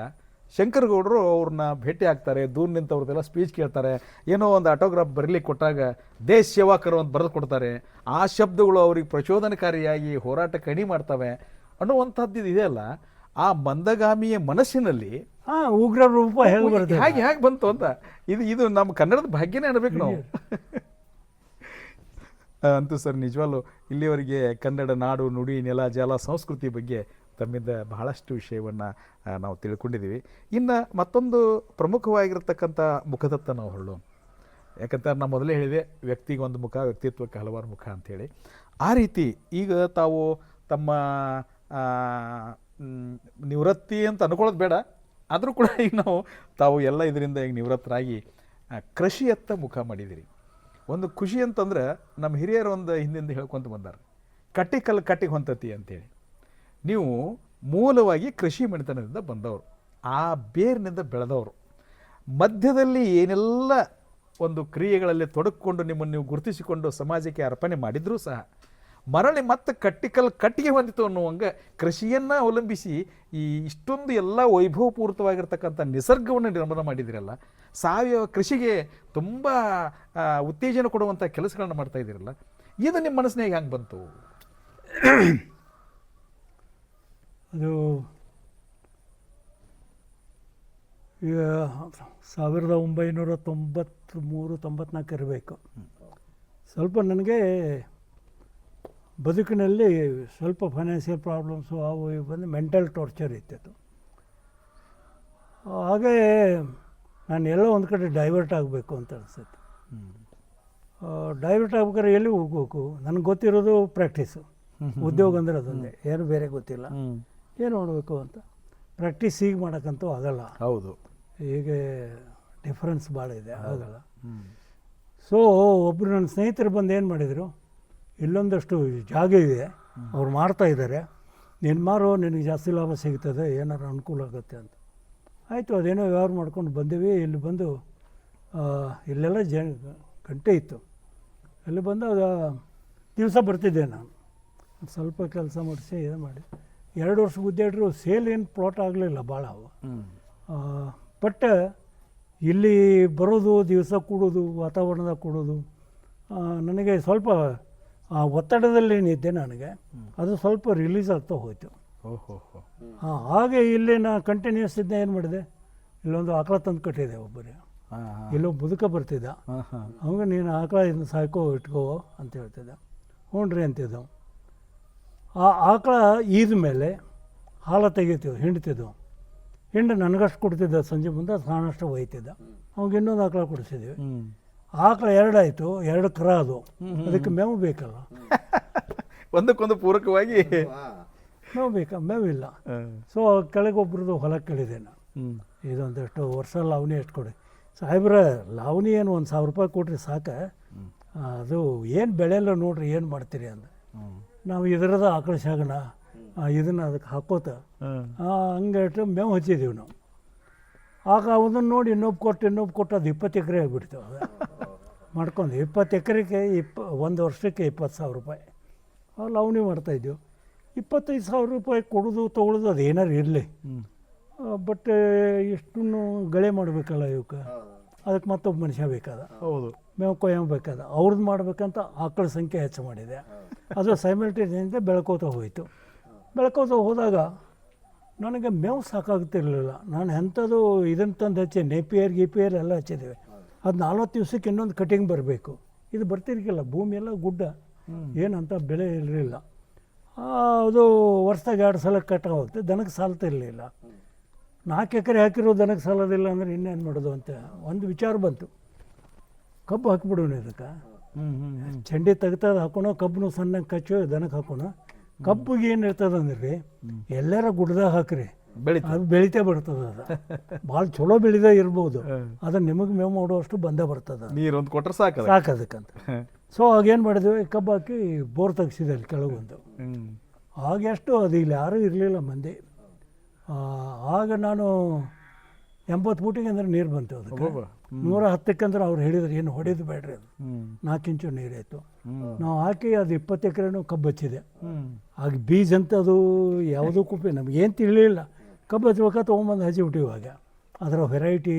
ಶಂಕರಗೌಡರು ಅವ್ರನ್ನ ಭೇಟಿ ಆಗ್ತಾರೆ, ದೂರ ನಿಂತವ್ರದ್ದೆಲ್ಲ ಸ್ಪೀಚ್ ಕೇಳ್ತಾರೆ. ಏನೋ ಒಂದು ಆಟೋಗ್ರಾಫ್ ಬರಲಿಕ್ಕೆ ಕೊಟ್ಟಾಗ ದೇಶ ಸೇವಾಕರು ಅಂತ ಬರೆದು ಕೊಡ್ತಾರೆ. ಆ ಶಬ್ದಗಳು ಅವ್ರಿಗೆ ಪ್ರಚೋದನಕಾರಿಯಾಗಿ ಹೋರಾಟ ಕಡಿಮೆ ಮಾಡ್ತವೆ ಅನ್ನುವಂಥದ್ದು ಇದೆಯಲ್ಲ, ಆ ಮಂದಗಾಮಿಯ ಮನಸ್ಸಿನಲ್ಲಿ ಉಗ್ರ ರೂಪ ಹೇಗೆ ಬಂತು ಅಂತ. ಇದು ನಮ್ಮ ಕನ್ನಡದ ಭಾಗ್ಯನೇ ಅನ್ಬೇಕು ನಾವು. ಅಂತೂ ಸರ್, ನಿಜವಾಗ್ಲೂ ಇಲ್ಲಿವರೆಗೆ ಕನ್ನಡ ನಾಡು, ನುಡಿ, ನೆಲ, ಜಲ, ಸಂಸ್ಕೃತಿ ಬಗ್ಗೆ ತಮ್ಮಿಂದ ಬಹಳಷ್ಟು ವಿಷಯವನ್ನು ನಾವು ತಿಳ್ಕೊಂಡಿದ್ದೀವಿ. ಇನ್ನು ಮತ್ತೊಂದು ಪ್ರಮುಖವಾಗಿರ್ತಕ್ಕಂಥ ಮುಖದತ್ತ ನಾವು ಹೊರಡೋಣ. ಯಾಕಂತ ನಾನು ಮೊದಲೇ ಹೇಳಿದೆ, ವ್ಯಕ್ತಿಗೆ ಒಂದು ಮುಖ, ವ್ಯಕ್ತಿತ್ವಕ್ಕೆ ಹಲವಾರು ಮುಖ ಅಂಥೇಳಿ. ಆ ರೀತಿ ಈಗ ತಾವು ತಮ್ಮ ನಿವೃತ್ತಿ ಅಂತ ಅನ್ಕೊಳ್ಳೋದು ಬೇಡ, ಆದರೂ ಕೂಡ ಈಗ ತಾವು ಎಲ್ಲ ಇದರಿಂದ ಈಗ ನಿವೃತ್ತರಾಗಿ ಕೃಷಿಯತ್ತ ಮುಖ ಮಾಡಿದಿರಿ. ಒಂದು ಖುಷಿ ಅಂತಂದ್ರೆ, ನಮ್ಮ ಹಿರಿಯರು ಒಂದು ಹಿಂದಿಂದ ಹೇಳ್ಕೊಂತ ಬಂದಾರೆ, ಕಟ್ಟಿಗೆ ಹೊಂತತಿ ಅಂತೇಳಿ. ನೀವು ಮೂಲವಾಗಿ ಕೃಷಿ ಮನೆತನದಿಂದ ಬಂದವರು, ಆ ಬೇರಿನಿಂದ ಬೆಳೆದವರು. ಮಧ್ಯದಲ್ಲಿ ಏನೆಲ್ಲ ಒಂದು ಕ್ರಿಯೆಗಳಲ್ಲಿ ತೊಡಗಿಕೊಂಡು ನಿಮ್ಮನ್ನು ನೀವು ಗುರುತಿಸಿಕೊಂಡು ಸಮಾಜಕ್ಕೆ ಅರ್ಪಣೆ ಮಾಡಿದರೂ ಸಹ ಮರಳಿ ಮತ್ತೆ ಕಟ್ಟಿಗೆ ಹೊಂದಿತು ಅನ್ನುವಂಗೆ ಕೃಷಿಯನ್ನು ಅವಲಂಬಿಸಿ ಈ ಇಷ್ಟೊಂದು ಎಲ್ಲ ವೈಭವಪೂರಿತವಾಗಿರ್ತಕ್ಕಂಥ ನಿಸರ್ಗವನ್ನು ನಿರ್ಮಾಣ ಮಾಡಿದಿರಲ್ಲ, ಸಾವಯವ ಕೃಷಿಗೆ ತುಂಬ ಉತ್ತೇಜನ ಕೊಡುವಂಥ ಕೆಲಸಗಳನ್ನ ಮಾಡ್ತಾ ಇದ್ದೀರಲ್ಲ, ಇದು ನಿಮ್ಮ ಮನಸ್ಸಿನಾಗ ಹೆಂಗೆ ಬಂತು? ಅದು ಈಗ 1993-94 ಇರಬೇಕು. ಸ್ವಲ್ಪ ನನಗೆ ಬದುಕಿನಲ್ಲಿ ಸ್ವಲ್ಪ ಫೈನಾನ್ಷಿಯಲ್ ಪ್ರಾಬ್ಲಮ್ಸು ಅವು ಇವು ಬಂದು ಮೆಂಟಲ್ ಟಾರ್ಚರ್ ಇತ್ತು. ಹಾಗೇ ನಾನು ಎಲ್ಲೋ ಒಂದು ಕಡೆ ಡೈವರ್ಟ್ ಆಗಬೇಕು ಅಂತ ಅನಿಸುತ್ತೆ. ಡೈವರ್ಟ್ ಆಗ್ಬೇಕಾದ್ರೆ ಎಲ್ಲಿ ಹೋಗ್ಬೇಕು? ನನಗೆ ಗೊತ್ತಿರೋದು ಪ್ರಾಕ್ಟೀಸು, ಉದ್ಯೋಗ ಅಂದರೆ ಅದೊಂದೇ, ಏನು ಬೇರೆ ಗೊತ್ತಿಲ್ಲ. ಏನು ಮಾಡಬೇಕು ಅಂತ ಪ್ರಾಕ್ಟೀಸ್ ಈಗ ಮಾಡೋಕ್ಕಂತೂ ಆಗಲ್ಲ. ಹೌದು, ಹೀಗೆ ಡಿಫ್ರೆನ್ಸ್ ಭಾಳ ಇದೆ, ಆಗಲ್ಲ. ಸೊ ಒಬ್ಬರು ನನ್ನ ಸ್ನೇಹಿತರು ಬಂದು ಏನು ಮಾಡಿದರು, ಇಲ್ಲೊಂದಷ್ಟು ಜಾಗ ಇದೆ, ಅವ್ರು ಮಾಡ್ತಾ ಇದ್ದಾರೆ, ನೀನು ಮಾರೋ, ನಿನಗೆ ಜಾಸ್ತಿ ಲಾಭ ಸಿಗ್ತದೆ, ಏನಾರು ಅನುಕೂಲ ಆಗುತ್ತೆ ಅಂತ. ಆಯಿತು, ಅದೇನೋ ವ್ಯವಹಾರ ಮಾಡ್ಕೊಂಡು ಬಂದೀವಿ. ಇಲ್ಲಿ ಬಂದು ಇಲ್ಲೆಲ್ಲ ಗಂಟೆ ಇತ್ತು. ಅಲ್ಲಿ ಬಂದು ದಿವಸ ಬರ್ತಿದ್ದೆ ನಾನು, ಸ್ವಲ್ಪ ಕೆಲಸ ಮಾಡಿಸಿ ಇದು ಮಾಡಿ 2 ವರ್ಷ ಗುದ್ದಾಡ್ರು. ಸೇಲ್ ಏನು ಪ್ಲಾಟ್ ಆಗಲಿಲ್ಲ ಭಾಳ ಅವು. ಬಟ್ ಇಲ್ಲಿ ಬರೋದು, ದಿವಸ ಕೂಡೋದು, ವಾತಾವರಣದಾಗ ಕೂಡೋದು, ನನಗೆ ಸ್ವಲ್ಪ ಒತ್ತಡದಲ್ಲಿ ಏನಿದ್ದೆ ನನಗೆ ಅದು ಸ್ವಲ್ಪ ರಿಲೀಸ್ ಆಗ್ತಾ ಹೋಯಿತು. ಹಾಗೆ ಇಲ್ಲಿ ನಾನು ಕಂಟಿನ್ಯೂಸ್ ಇದ್ದ ಏನು ಮಾಡಿದೆ, ಇಲ್ಲೊಂದು ಆಕಳ ತಂದು ಕಟ್ಟಿದೆ ಒಬ್ಬರಿಗೆ. ಇಲ್ಲೋ ಮುದುಕ ಬರ್ತಿದ್ದ, ಅವಾಗ ನೀನು ಆಕಳ ಇದನ್ನು ಸಾಕೋ ಇಟ್ಕೋ ಅಂತ ಹೇಳ್ತಿದ್ದ. ಹ್ಞೂ ಅಂತಿದ್ದವು. ಆ ಆಕಳ ಈದ ಮೇಲೆ ಹಾಲು ತೆಗಿತೀವಿ, ಹಿಂಡ್ತಿದ್ದವು. ಹಿಂಡು ನನಗಷ್ಟು ಕೊಡ್ತಿದ್ದ, ಸಂಜೆ ಮುಂದೆ ನಾನಷ್ಟು ಒಯ್ತಿದ್ದ. ಅವಾಗ ಇನ್ನೊಂದು ಆಕಳ ಕೊಡಿಸಿದ್ವಿ. ಆಕಳ 2 ಆಯಿತು, 2 ಕರ ಅದು, ಅದಕ್ಕೆ ಮೇವು ಬೇಕಲ್ಲ, ಒಂದಕ್ಕೊಂದು ಪೂರಕವಾಗಿ ಮೇವು ಮೇವಿಲ್ಲ. ಸೊ ಕೆಳಗೆ ಒಬ್ರದ್ದು ಹೊಲ ಕೇಳಿದೆ ನಾನು, ಇದೊಂದಷ್ಟು ವರ್ಷ ಲಾವಣಿ ಎಷ್ಟು ಕೊಡಿ ಸಾಹೇಬ್ರ, ಲಾವಣಿ ಏನು 1,000 ರೂಪಾಯಿ ಕೊಟ್ರಿ ಸಾಕು, ಅದು ಏನು ಬೆಳೆಯಲ್ಲ ನೋಡ್ರಿ, ಏನು ಮಾಡ್ತೀರಿ ಅಂದ. ನಾವು ಇದರದ ಆಕಳ ಶಾಗಣ ಇದನ್ನು ಅದಕ್ಕೆ ಹಾಕೋತ ಹಂಗೆ ಮೇವು ಹಚ್ಚಿದ್ದೀವಿ ನಾವು. ಆಗ ಅದನ್ನು ನೋಡಿ ಇನ್ನೊಬ್ಬ ಕೊಟ್ಟು ಅದು 20 ಎಕರೆ ಆಗಿಬಿಡ್ತು. ಅದು ಮಾಡ್ಕೊಂಡು 20 ಎಕರೆಗೆ 1 ವರ್ಷಕ್ಕೆ 20,000 ರೂಪಾಯಿ ಲಾವಣಿ ಮಾಡ್ತಾಯಿದ್ದೆವು. 25,000 ರೂಪಾಯಿ ಕೊಡೋದು ತೊಗೊಳೋದು ಅದು ಏನಾರು ಇರಲಿ, ಬಟ್ ಇಷ್ಟನ್ನು ಗಳೆ ಮಾಡಬೇಕಲ್ಲ ಇವಕ್ಕೆ, ಅದಕ್ಕೆ ಮತ್ತೊಬ್ಬ ಮನುಷ್ಯ ಬೇಕಾದ. ಹೌದು, ಮೇವು ಕೊಯ್ಯಬೇಕಾದ, ಅವ್ರದ್ದು ಮಾಡ್ಬೇಕಂತ ಆಕಳ ಸಂಖ್ಯೆ ಹೆಚ್ಚು ಮಾಡಿದೆ. ಅದು ಸೈಮಲ್ಟೇನಿಯಸ್ಲಿ ಬೆಳ್ಕೋತ ಹೋಯಿತು. ಬೆಳ್ಕೋತ ಹೋದಾಗ ನನಗೆ ಮೇವು ಸಾಕಾಗ್ತಿರ್ಲಿಲ್ಲ. ನಾನು ಎಂಥದ್ದು ಇದನ್ನು ತಂದು ಹಚ್ಚಿ ನೇಪಿಯರ್ ಎಲ್ಲ ಹಚ್ಚಿದ್ದೇವೆ. ಅದು 40 ದಿವಸಕ್ಕೆ ಇನ್ನೊಂದು ಕಟಿಂಗ್ ಬರಬೇಕು. ಇದು ಬರ್ತಿರ್ಕಿಲ್ಲ, ಭೂಮಿ ಎಲ್ಲ ಗುಡ್ಡ, ಏನಂತ ಬೆಳೆ ಇರಲಿಲ್ಲ. ಅದು ವರ್ಷದಾಗ 2 ಸಲ ಕಟ್ಟಾಗುತ್ತೆ, ದನಕ್ಕೆ ಸಾಲ್ತಿರಲಿಲ್ಲ. 4 ಎಕರೆ ಹಾಕಿರೋ ದನಕ್ಕೆ ಸಾಲೋದಿಲ್ಲ ಅಂದರೆ ಇನ್ನೇನು ಮಾಡೋದು ಅಂತ ಒಂದು ವಿಚಾರ ಬಂತು. ಕಬ್ಬು ಹಾಕಿಬಿಡೋಣ ಇದಕ್ಕೆ, ಚಂಡಿ ತೆಗ್ತದ ಹಾಕೋಣ, ಕಬ್ಬನ್ನು ಸಣ್ಣ ಕಚ್ಚು ದನಕ್ಕೆ ಹಾಕೋಣ. ಕಬ್ಬಿಗೆ ಏನು ಇರ್ತದೆ ಅಂದ್ರೆ ಎಲ್ಲಾರ ಗುಡ್ದಾಗ ಹಾಕ್ರಿ, ಅದು ಬೆಳಿತೇ ಬರ್ತದೆ. ಅದು ಭಾಳ ಚಲೋ ಬೆಳೆದ ಇರ್ಬೋದು, ಅದನ್ನು ನಿಮಗೆ ಮೇವು ಮಾಡುವಷ್ಟು ಬಂದೇ ಬರ್ತದೆ, ನೀರೊಂದು ಕೊಟ್ಟರೆ ಸಾಕು ಅದಕ್ಕಂತ. ಸೊ ಆಗೇನು ಮಾಡಿದ್ವಿ, ಕಬ್ಬು ಹಾಕಿ ಬೋರ್ ತೆಗ್ಸಿದೆ ಅಲ್ಲಿ ಕೆಳಗೊಂದು. ಆಗೆಷ್ಟು ಅದು ಇಲ್ಲಿ ಯಾರೂ ಇರಲಿಲ್ಲ ಮಂದಿ. ಆಗ ನಾನು 80 ಫೂಟಿಗೆ ಅಂದ್ರೆ ನೀರು ಬಂತು. ಅದಕ್ಕೆ 110ಕ್ಕೆ ಅಂದ್ರೆ ಅವ್ರು ಹೇಳಿದ್ರು ಏನು ಹೊಡೆದು ಬೇಡ್ರಿ, ಅದು 4 ಇಂಚು ನೀರಾಯಿತು. ನಾವು ಹಾಕಿ ಅದು 20 ಎಕರೆನೂ ಕಬ್ಬು ಹಚ್ಚಿದೆ. ಆಗ ಬೀಜ ಅಂತ ಅದು ಯಾವುದೂ ಕುಪ್ಪಿ ನಮಗೇನು ತಿಳಿಲಿಲ್ಲ. ಕಬ್ಬು ಹಚ್ಬೇಕಾದ್ರೆ ತೊಗೊಂಬಂದು ಹಚ್ಚಿಬಿಟ್ಟಿವಿ. ಆಗ ಅದರ ವೆರೈಟಿ,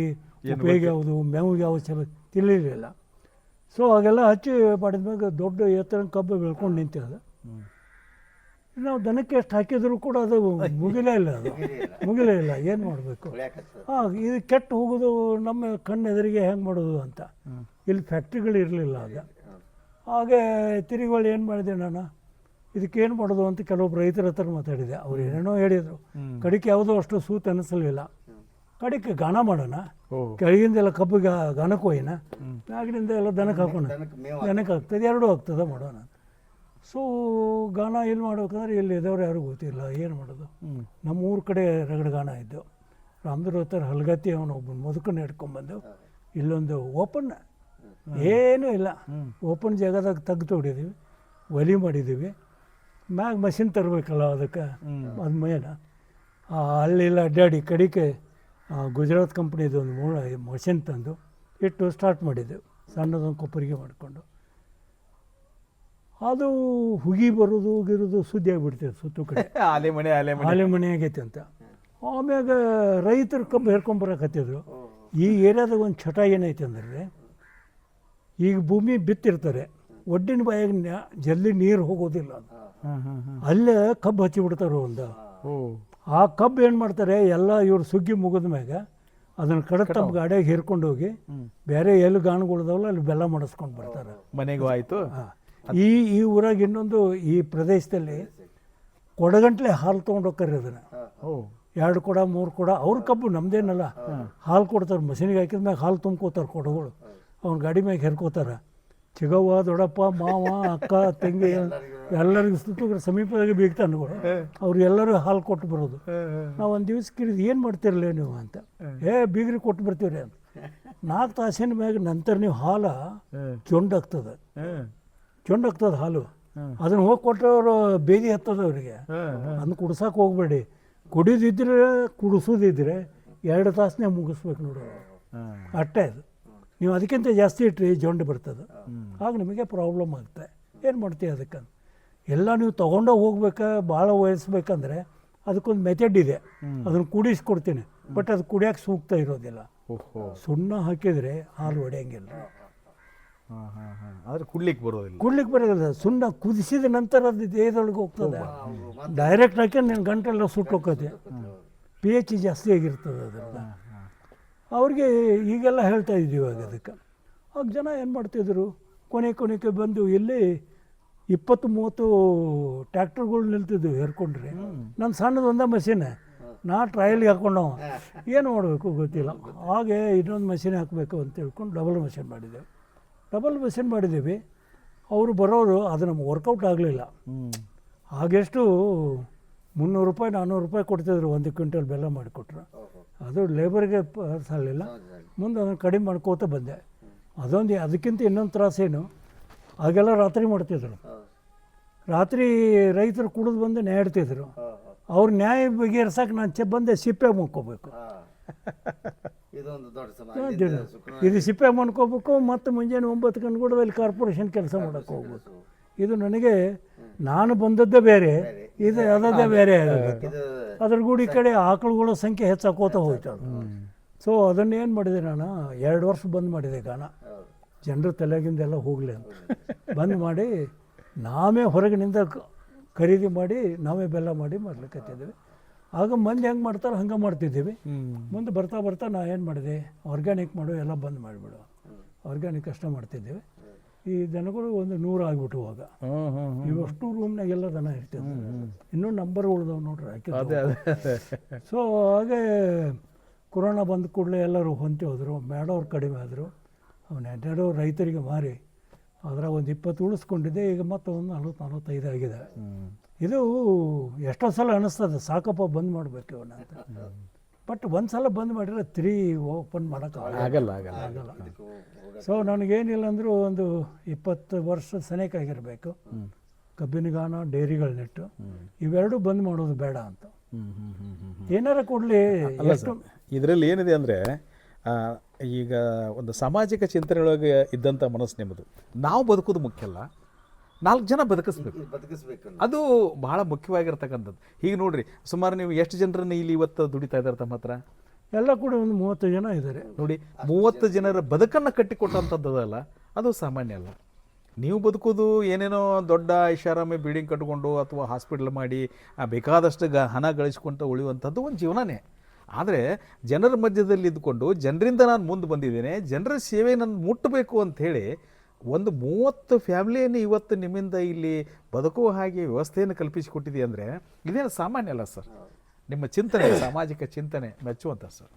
ಉಪಯೋಗ ಯಾವುದು, ಮೇವಿಗೆ ಯಾವುದು ಚಲೋ ತಿಳಿಲಿಲ್ಲ. ಸೊ ಹಾಗೆಲ್ಲ ಹಚ್ಚಿ ಮಾಡಿದ್ಮ್ಯಾಗ ದೊಡ್ಡ ಎತ್ತರ ಕಬ್ಬು ಬೆಳ್ಕೊಂಡು ನಿಂತಿದೆ. ನಾವು ದನಕ್ಕೆ ಎಷ್ಟು ಹಾಕಿದ್ರು ಕೂಡ ಅದು ಮುಗಿಲೇ ಇಲ್ಲ, ಮುಗಿಲೇ ಇಲ್ಲ. ಏನು ಮಾಡಬೇಕು? ಇದು ಕೆಟ್ಟು ಹೋಗೋದು ನಮ್ಮ ಕಣ್ಣೆದುರಿಗೆ ಹೆಂಗೆ ಮಾಡೋದು ಅಂತ. ಇಲ್ಲಿ ಫ್ಯಾಕ್ಟ್ರಿಗಳು ಇರಲಿಲ್ಲ ಆಗ. ಹಾಗೆ ತಿರುಗಿ ಏನು ಮಾಡಿದೆ ನಾನು, ಇದಕ್ಕೇನು ಮಾಡೋದು ಅಂತ ಕೆಲವೊಬ್ರು ರೈತರ ಹತ್ರ ಮಾತಾಡಿದೆ. ಅವ್ರು ಏನೇನೋ ಹೇಳಿದರು. ಕಡಿಕೆ ಯಾವುದೋ ಅಷ್ಟು ಸೂತ್ ಅನ್ನಿಸಲಿಲ್ಲ. ಕಡಿಕೆ ಗಾಣ ಮಾಡೋಣ, ಕೆಳಗಿಂದೆಲ್ಲ ಕಬ್ಬಿಗೆ ಗಾಣಕ್ಕೆ ಹೋಯ್ನ, ಮ್ಯಾಗಿನಿಂದ ಎಲ್ಲ ದನಕ್ಕೆ ಹಾಕೋಣ, ದನಕ್ಕೆ ಆಗ್ತದೆ, 2 ಆಗ್ತದೆ ಮಾಡೋಣ. ಸೊ ಗಾಣ ಎಲ್ಲಿ ಮಾಡ್ಬೇಕಂದ್ರೆ ಇಲ್ಲಿ ಇದ್ದವ್ರು ಯಾರೂ ಗೊತ್ತಿಲ್ಲ, ಏನು ಮಾಡೋದು. ನಮ್ಮ ಊರ ಕಡೆ ರಗಡ ಗಾಣ ಇದ್ದು, ರಾಮದುರ್ಗ ಹತ್ರ ಹಲ್ಗತ್ತಿ ಅವನು ಒಬ್ಬ ಮುದುಕನ್ನು ಹಿಡ್ಕೊಂಡ್ಬಂದು ಇಲ್ಲೊಂದು ಓಪನ್, ಏನೂ ಇಲ್ಲ, ಓಪನ್ ಜಾಗದಾಗ ತೆಗ್ದು ಹೊಡಿದ್ದೀವಿ, ಒಲಿ ಮಾಡಿದ್ದೀವಿ. ಮ್ಯಾಗ ಮಷಿನ್ ತರಬೇಕಲ್ಲ ಅದಕ್ಕೆ, ಅದು ಮೇನ ಅಲ್ಲೆಲ್ಲ ಅಡ್ಡಾಡಿ ಕಡಿಕೆ ಗುಜರಾತ್ ಕಂಪ್ನಿದು ಒಂದು ಮಷಿನ್ ತಂದು ಇಟ್ಟು ಸ್ಟಾರ್ಟ್ ಮಾಡಿದ್ದೆವು. ಸಣ್ಣದೊಂದು ಕೊಪ್ಪರಿಗೆ ಮಾಡಿಕೊಂಡು ಅದು ಹುಗಿ ಬರೋದು ಗಿರೋದು ಸುದ್ದಿ ಆಗಿಬಿಡ್ತದೆ ಸುತ್ತು ಕಡೆ ಆಲೆ ಮನೆ ಆಲೆ ಮನೆ ಆಗೈತೆ ಅಂತ. ಆಮ್ಯಾಗ ರೈತರು ಕಬ್ಬು ಹೇರ್ಕೊಂಬರಕತ್ತಿದ್ರು. ಈ ಏರಿಯಾದಾಗ ಒಂದು ಚಟ ಏನೈತೆ ಅಂದರೆ, ಈಗ ಭೂಮಿ ಬಿತ್ತಿರ್ತಾರೆ, ಒಡ್ಡಿನ ಬಾಯಾಗ ಜಲ್ದಿ ನೀರು ಹೋಗೋದಿಲ್ಲ, ಅಲ್ಲೇ ಕಬ್ಬು ಹಚ್ಚಿಬಿಡ್ತಾರೆ ಒಂದು. ಆ ಕಬ್ಬು ಏನು ಮಾಡ್ತಾರೆ, ಎಲ್ಲ ಇವ್ರು ಸುಗ್ಗಿ ಮುಗಿದ ಮ್ಯಾಗ ಅದನ್ನು ಕಡೆ ತಮ್ಮ ಗಾಡಿಯಾಗ ಹೇರ್ಕೊಂಡು ಹೋಗಿ ಬೇರೆ ಎಲ್ಲಿ ಗಾಣಗಳಿದಾವಲ್ಲ ಅಲ್ಲಿ ಬೆಲ್ಲ ಮಾಡಿಸ್ಕೊಂಡು ಬರ್ತಾರೆ. ಮನೆಗೂ ಆಯಿತು. ಈ ಊರಾಗ ಇನ್ನೊಂದು, ಈ ಪ್ರದೇಶದಲ್ಲಿ ಕೊಡಗಂಟ್ಲೆ ಹಾಲು ತೊಗೊಂಡು ಹೋಗ್ತಾರೆ. ಅದನ್ನು 2 ಕೊಡ 3 ಕೊಡ ಅವ್ರ ಕಬ್ಬು ನಮ್ದೇನಲ್ಲ, ಹಾಲು ಕೊಡ್ತಾರೆ. ಮಷೀನಿಗೆ ಹಾಕಿದ ಮ್ಯಾಗ ಹಾಲು ತುಂಬ್ಕೋತಾರೆ ಕೊಡಗಳು, ಅವ್ನ ಗಾಡಿ ಮ್ಯಾಗ ಹೇರ್ಕೋತಾರೆ. ಚಿಗವ್ವ, ದೊಡ್ಡಪ್ಪ, ಮಾವ, ಅಕ್ಕ, ತಂಗಿ ಎಲ್ಲರಿಗೂ ಸುತ್ತ ಸಮೀಪದಾಗ ಬೀಗ್ತಾನುಗಳು, ಅವ್ರು ಎಲ್ಲರೂ ಹಾಲು ಕೊಟ್ಟು ಬರೋದು. ನಾವು ಒಂದು ದಿವಸ ಕೇಳಿದ್, ಏನು ಮಾಡ್ತಿರಲ್ಲ ನೀವು ಅಂತ. ಬೀಗ್ರಿ ಕೊಟ್ಟು ಬರ್ತೀವ್ರಿ ಅಂತ. 4 ತಾಸಿನ ಮ್ಯಾಗ ನಂತರ ನೀವು ಹಾಲು ಚೊಂಡಾಗ್ತದೆ ಹಾಲು. ಅದನ್ನ ಹೋಗಿ ಕೊಟ್ಟವ್ರು ಬೇದಿ ಹತ್ತದ ಅವರಿಗೆ. ಅದನ್ನ ಕುಡ್ಸಕ್ಕೆ ಹೋಗ್ಬೇಡಿ, ಕುಡಿದಿದ್ರೆ ಕುಡಿಸೋದಿದ್ರೆ 2 ತಾಸನ್ನೇ ಮುಗಿಸ್ಬೇಕು ನೋಡಿ, ಅಷ್ಟೇ. ಅದು ನೀವು ಅದಕ್ಕಿಂತ ಜಾಸ್ತಿ ಇಟ್ಟರೆ ಜೊಂಡು ಬರ್ತದೆ, ಆಗ ನಿಮಗೆ ಪ್ರಾಬ್ಲಮ್ ಆಗುತ್ತೆ. ಏನು ಮಾಡ್ತೀವಿ ಅದಕ್ಕೆ? ಎಲ್ಲ ನೀವು ತೊಗೊಂಡೋಗಿ ಹೋಗ್ಬೇಕಾ, ಭಾಳ ವಹಿಸ್ಬೇಕಂದ್ರೆ ಅದಕ್ಕೊಂದು ಮೆಥಡ್ ಇದೆ, ಅದನ್ನು ಕುಡಿಸ್ಕೊಡ್ತೀನಿ. ಬಟ್ ಅದು ಕುಡಿಯೋಕೆ ಸೂಕ್ತ ಇರೋದಿಲ್ಲ. ಸುಣ್ಣ ಹಾಕಿದರೆ ಹಾಲು ಹೊಡೆಯಂಗಿಲ್ಲ, ಆದರೆ ಕುಡ್ಲಿಕ್ಕೆ ಬರೋದಿಲ್ಲ. ಸುಣ್ಣ ಕುದಿಸಿದ ನಂತರ ಅದು ದೇಹದೊಳಗೆ ಹೋಗ್ತದೆ. ಡೈರೆಕ್ಟ್ ಹಾಕಿ ನನ್ನ ಗಂಟೆಲ್ಲ ಸುಟ್ಟೋಗ್ತದೆ, pH ಜಾಸ್ತಿ ಆಗಿರ್ತದೆ ಅದರಿಂದ. ಅವ್ರಿಗೆ ಈಗೆಲ್ಲ ಹೇಳ್ತಾ ಇದ್ದೀವಿ ಅದಕ್ಕೆ. ಆಗ ಜನ ಏನು ಮಾಡ್ತಿದ್ರು, ಕೊನೆಗೆ ಬಂದು ಇಲ್ಲಿ 20-30 ಟ್ಯಾಕ್ಟರ್ಗಳು ನಿಲ್ತಿದ್ವು ಹೇರ್ಕೊಂಡ್ರೆ. ನನ್ನ ಸಣ್ಣದು ಒಂದೇ ಮಷೀನ್, ನಾ ಟ್ರಯಲ್ಗೆ ಹಾಕ್ಕೊಂಡವ, ಏನು ಮಾಡಬೇಕು ಗೊತ್ತಿಲ್ಲ. ಹಾಗೆ ಇನ್ನೊಂದು ಮಷೀನ್ ಹಾಕಬೇಕು ಅಂತ ಹೇಳ್ಕೊಂಡು ಡಬಲ್ ಮಷೀನ್ ಮಾಡಿದ್ದೀವಿ. ಅವರು ಬರೋರು, ಅದು ನಮ್ಗೆ ವರ್ಕೌಟ್ ಆಗಲಿಲ್ಲ. ಹಾಗೆಷ್ಟು 300 ರೂಪಾಯಿ 400 ರೂಪಾಯಿ ಕೊಡ್ತಿದ್ರು 1 ಕ್ವಿಂಟಲ್ ಬೆಲ್ಲ ಮಾಡಿಕೊಟ್ರು. ಅದು ಲೇಬರ್ಗೆ ಸಾಲಿಲ್ಲ. ಮುಂದೆ ಅದನ್ನು ಕಡಿಮೆ ಮಾಡ್ಕೋತ ಬಂದೆ. ಅದಕ್ಕಿಂತ ಇನ್ನೊಂದು ತ್ರಾಸೇನು, ಆಗೆಲ್ಲ ರಾತ್ರಿ ಮಾಡ್ತಿದ್ರು. ರಾತ್ರಿ ರೈತರು ಕುಡಿದು ಬಂದು ನ್ಯಾಡ್ತಿದ್ರು. ಅವ್ರ ನ್ಯಾಯ ಬಗೆಹರ್ಸಕ್ಕೆ ನಾನು ಬಂದೆ ಸಿಪ್ಪೆ ಮುಕ್ಕೋಬೇಕು. ಇದು ಸಿಪ್ಪೆ ಮಾಡ್ಕೋಬೇಕು, ಮತ್ತು ಮುಂಜಾನೆ 9 ಗಂಟೆಗಳಲ್ಲಿ ಕಾರ್ಪೊರೇಷನ್ ಕೆಲಸ ಮಾಡೋಕ್ಕೆ ಹೋಗ್ಬೇಕು. ಇದು ನನಗೆ, ನಾನು ಬಂದದ್ದೇ ಬೇರೆ, ಇದು ಅದದೇ ಬೇರೆ ಆಗುತ್ತೆ. ಅದ್ರ ಗೂಡಿ ಕಡೆ ಆಕಳುಗಳ ಸಂಖ್ಯೆ ಹೆಚ್ಚಾಕೋತ ಹೋಯ್ತು. ಸೊ ಅದನ್ನೇನು ಮಾಡಿದೆ, ನಾನು 2 ವರ್ಷ ಬಂದ್ ಮಾಡಿದೆ ಗಾನ. ಜನರ ತಲೆಗಿಂದೆಲ್ಲ ಹೋಗಲಿ ಅಂತ ಬಂದ್ ಮಾಡಿ, ನಾವೇ ಹೊರಗಿನಿಂದ ಖರೀದಿ ಮಾಡಿ ನಾವೇ ಬೆಲ್ಲ ಮಾಡಿ ಮಾಡ್ಲಿಕ್ಕತ್ತಿದ್ದೀವಿ. ಆಗ ಮಂದಿ ಹೆಂಗೆ ಮಾಡ್ತಾರೆ ಹಂಗೆ ಮಾಡ್ತಿದ್ದೀವಿ. ಮುಂದೆ ಬರ್ತಾ ನಾ ಏನು ಮಾಡಿದೆ, ಆರ್ಗ್ಯಾನಿಕ್ ಮಾಡೋ ಎಲ್ಲ ಬಂದ್ ಮಾಡಿಬಿಡು, ಆರ್ಗ್ಯಾನಿಕ್ ಅಷ್ಟೇ ಮಾಡ್ತಿದ್ದೀವಿ. ಈ ದನಗಳು ಒಂದು 100 ಆಗಿಬಿಟ್ಟು ಆಗ. ಇವಷ್ಟು ರೂಮ್ನಾಗೆಲ್ಲ ದನ ಇರ್ತದೆ, ಇನ್ನೂ ನಂಬರ್ ಉಳ್ದವು ನೋಡ್ರಿ ಹಾಕಿ. ಸೊ ಹಾಗೆ ಕೊರೋನಾ ಬಂದ ಕೂಡಲೇ ಎಲ್ಲರೂ ಹೊಂಟಿ ಹೋದರು, ಮಾಡೋರು ಕಡಿಮೆ ಆದರು. ಅವನ್ನೆರಡು ರೈತರಿಗೆ ಮಾರಿ ಅದರ ಒಂದು 20 ಉಳಿಸ್ಕೊಂಡಿದ್ದೆ. ಈಗ ಮತ್ತೆ ಒಂದು 40-45 ಆಗಿದೆ. ಇದು ಎಷ್ಟೋ ಸಲ ಅನ್ನಿಸ್ತದೆ, ಸಾಕಪ್ಪ ಬಂದ್ ಮಾಡಬೇಕು ಇವನ್ನ ಅಂತ. ಬಟ್ ಒಂದು ಸಲ ಬಂದ್ ಮಾಡಿದ್ರೆ 3 ಓಪನ್ ಮಾಡೋಕ್ಕಾಗಲ್ಲ. ಸೊ ನನಗೇನಿಲ್ಲ ಅಂದರೂ ಒಂದು 20 ವರ್ಷ ಸನೇಕಾಗಿರಬೇಕು. ಕಬ್ಬಿನ ಗಾನ, ಡೈರಿಗಳ ನೆಟ್ಟು ಇವೆರಡು ಬಂದ್ ಮಾಡೋದು ಬೇಡ ಅಂತ. ಏನಾರ ಕೊಡಲಿ. ಇದರಲ್ಲಿ ಏನಿದೆ ಅಂದರೆ, ಈಗ ಒಂದು ಸಾಮಾಜಿಕ ಚಿಂತನೆಯೊಳಗೆ ಇದ್ದಂಥ ಮನಸ್ಸು ನಿಮ್ಮದು. ನಾವು ಬದುಕೋದು ಮುಖ್ಯ ಅಲ್ಲ, 4 ಜನ ಬದುಕಿಸ್ಬೇಕು, ಅದು ಬಹಳ ಮುಖ್ಯವಾಗಿರ್ತಕ್ಕಂಥದ್ದು. ಹೀಗೆ ನೋಡ್ರಿ, ಸುಮಾರು ನೀವು ಎಷ್ಟು ಜನರನ್ನು ಇಲ್ಲಿ ಇವತ್ತು ದುಡಿತಾ ಇದ್ದಾರೆ ತಮ್ಮ ಹತ್ರ? ಎಲ್ಲ ಕೂಡ ಒಂದು 30 ಜನ ಇದ್ದಾರೆ ನೋಡಿ. 30 ಜನರ ಬದುಕನ್ನು ಕಟ್ಟಿಕೊಟ್ಟಂಥದ್ದಲ್ಲ, ಅದು ಸಾಮಾನ್ಯ ಅಲ್ಲ. ನೀವು ಬದುಕೋದು ಏನೇನೋ ದೊಡ್ಡ ಐಷಾರಾಮಿ ಬಿಲ್ಡಿಂಗ್ ಕಟ್ಕೊಂಡು ಅಥವಾ ಹಾಸ್ಪಿಟಲ್ ಮಾಡಿ ಬೇಕಾದಷ್ಟು ಹಣ ಗಳಿಸ್ಕೊಂಡು ಉಳಿಯುವಂಥದ್ದು ಒಂದು ಜೀವನನೇ. ಆದರೆ ಜನರ ಮಧ್ಯದಲ್ಲಿ ಇದ್ದುಕೊಂಡು ಜನರಿಂದ ನಾನು ಮುಂದೆ ಬಂದಿದ್ದೇನೆ, ಜನರ ಸೇವೆ ನಾನು ಮುಟ್ಟಬೇಕು ಅಂಥೇಳಿ ಒಂದು 30 ಫ್ಯಾಮಿಲಿಯನ್ನು ಇವತ್ತು ನಿಮ್ಮಿಂದ ಇಲ್ಲಿ ಬದುಕುವ ಹಾಗೆ ವ್ಯವಸ್ಥೆಯನ್ನು ಕಲ್ಪಿಸಿಕೊಟ್ಟಿದೆ ಅಂದರೆ ಇದೇನು ಸಾಮಾನ್ಯ ಅಲ್ಲ ಸರ್. ನಿಮ್ಮ ಚಿಂತನೆ, ಸಾಮಾಜಿಕ ಚಿಂತನೆ ಮೆಚ್ಚುವಂಥ ಸರ್.